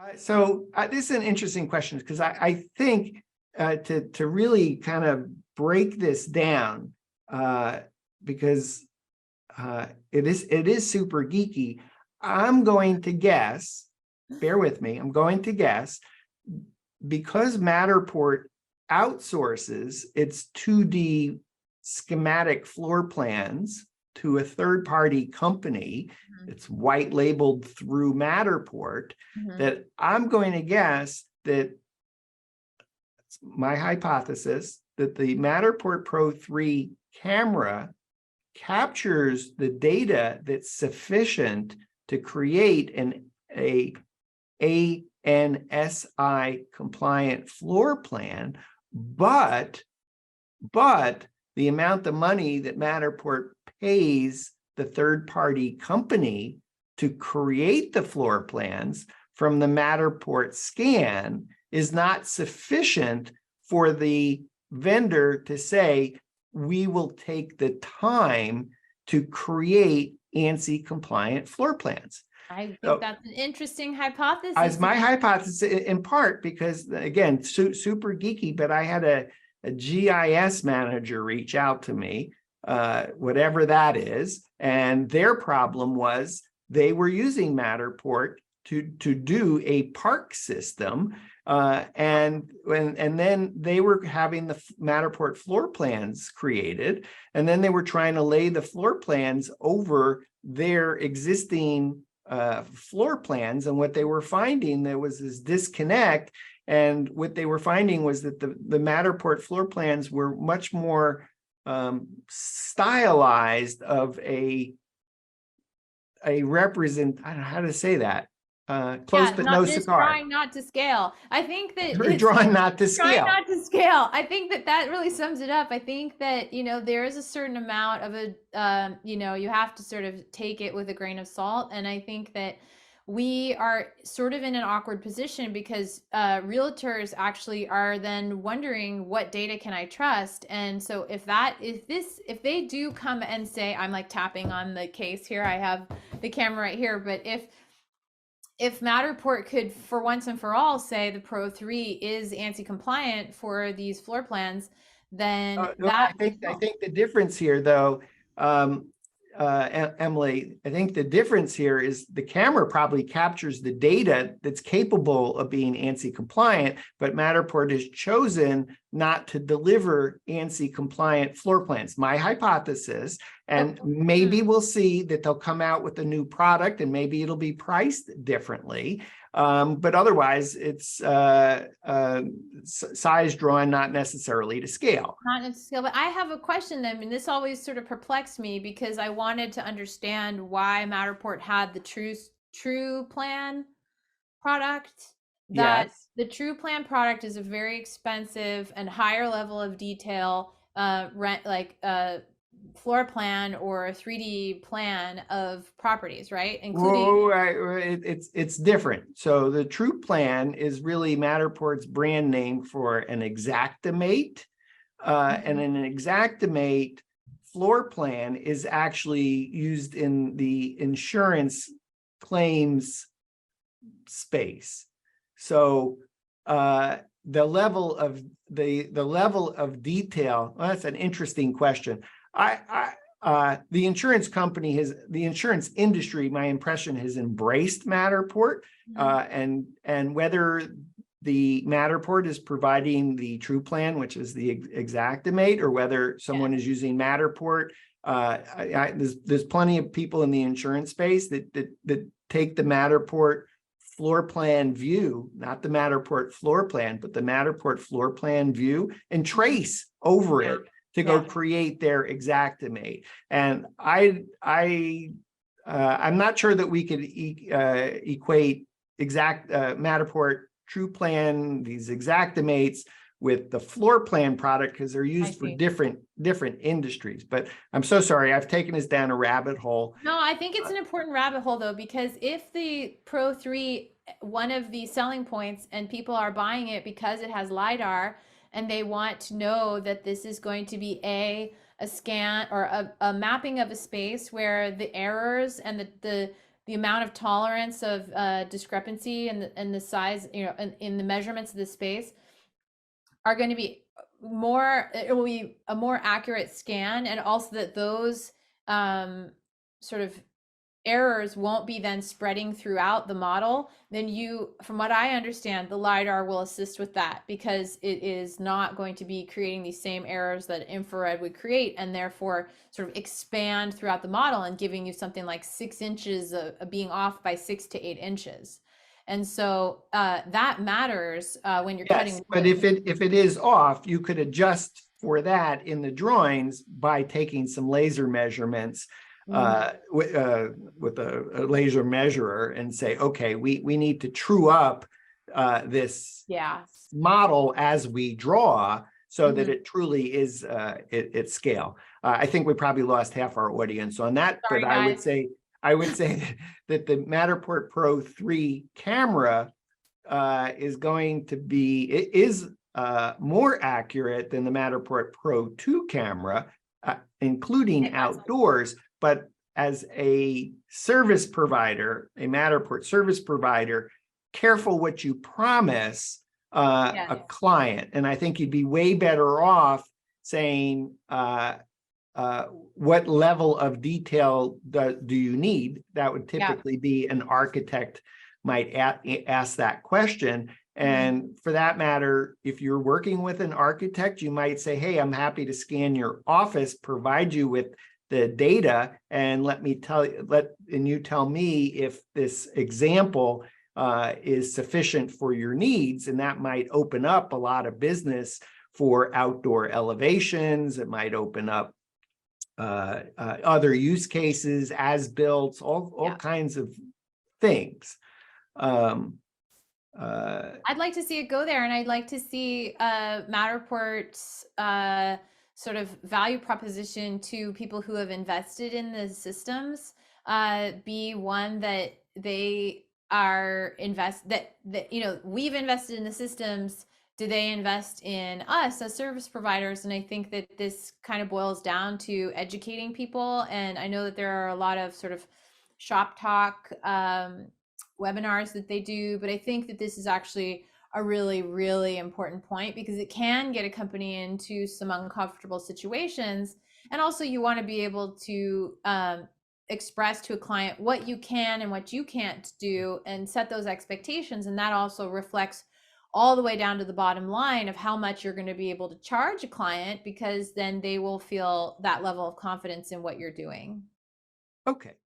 This is an interesting question because I think to really kind of break this down, because it is super geeky. I'm going to guess, bear with me, I'm going to guess, because Matterport outsources its 2D schematic floor plans to a third-party company, it's white labeled through Matterport, that I'm going to guess that it's my hypothesis that the Matterport Pro3 camera captures the data that's sufficient to create a ANSI compliant floor plan, but the amount of money that Matterport pays the third-party company to create the floor plans from the Matterport scan is not sufficient for the vendor to say, we will take the time to create ANSI compliant floor plans. I think that's an interesting hypothesis. As my hypothesis, in part because, again, super geeky, but I had a GIS manager reach out to me, whatever that is, and their problem was they were using Matterport to do a park system, and then they were having the Matterport floor plans created, and then they were trying to lay the floor plans over their existing floor plans, and what they were finding, there was this disconnect, and what they were finding was that the Matterport floor plans were much more stylized of a represent, I don't know how to say that, close but no cigar. Drawing not to scale. I think that drawing not to scale. Drawing not to scale. I think that really sums it up. I think that, there is a certain amount of a, you have to sort of take it with a grain of salt. And I think that we are sort of in an awkward position because realtors actually are then wondering, what data can I trust? And so if they do come and say, I'm like tapping on the case here, I have the camera right here, but if Matterport could, for once and for all, say the Pro3 is ANSI compliant for these floor plans, then I think the difference here, though, Emily, I think the difference here is the camera probably captures the data that's capable of being ANSI compliant, but Matterport has chosen not to deliver ANSI compliant floor plans. My hypothesis, and maybe we'll see that they'll come out with a new product and maybe it'll be priced differently. But otherwise, it's size drawn, not necessarily to scale. Not to scale, but I have a question then. I mean, this always sort of perplexed me because I wanted to understand why Matterport had the True Plan product. Yes. The True Plan product is a very expensive and higher level of detail, floor plan or a 3D plan of properties, right? Including it's different. So the True Plan is really Matterport's brand name for an Xactimate, and an Xactimate floor plan is actually used in the insurance claims space. So the level of detail, well, that's an interesting question. The insurance industry, my impression, has embraced Matterport, and whether the Matterport is providing the True Plan, which is the Xactimate, or whether someone is using Matterport, there's plenty of people in the insurance space that take the Matterport floor plan view, not the Matterport floor plan, but the Matterport floor plan view, and trace over it to go create their Xactimate. And I'm not sure that we could equate Matterport True Plan, these Xactimates, with the floor plan product, because they're used for different industries. But I'm so sorry, I've taken us down a rabbit hole. No, I think it's an important rabbit hole, though, because if the Pro3, one of the selling points, and people are buying it because it has LiDAR, and they want to know that this is going to be a scan or a mapping of a space where the errors and the the amount of tolerance of discrepancy and the size, you know, in the measurements of the space are going to be more, it will be a more accurate scan, and also that those sort of errors won't be then spreading throughout the model. Then you, from what I understand, the LiDAR will assist with that, because it is not going to be creating these same errors that infrared would create, and therefore sort of expand throughout the model and giving you something like 6 inches of being off by 6 to 8 inches. And so that matters when you're Yes, cutting but wood. if it is off, you could adjust for that in the drawings by taking some laser measurements with a laser measurer and say, okay, we need to true up this Yeah. model as we draw so that Mhm. it truly is at scale. I think we probably lost half our audience on that, Sorry, but guys. I would say that the Matterport Pro3 camera is going to be, it is more accurate than the Matterport Pro2 camera, including outdoors, but as a service provider, a Matterport service provider, careful what you promise Yes. a client. And I think you'd be way better off saying, what level of detail do you need? That would typically be an architect might ask that question. And for that matter, if you're working with an architect, you might say, hey, I'm happy to scan your office, provide you with the data, and you tell me if this example is sufficient for your needs. And that might open up a lot of business for outdoor elevations. It might open up other use cases, as built, all kinds of things. I'd like to see it go there, and I'd like to see Matterport's sort of value proposition to people who have invested in the systems be one that they are that you know, we've invested in the systems. Do they invest in us as service providers? And I think that this kind of boils down to educating people. And I know that there are a lot of sort of shop talk webinars that they do, but I think that this is actually a really, really important point, because it can get a company into some uncomfortable situations. And also you want to be able to express to a client what you can and what you can't do, and set those expectations. And that also reflects all the way down to the bottom line of how much you're going to be able to charge a client, because then they will feel that level of confidence in what you're doing. Okay.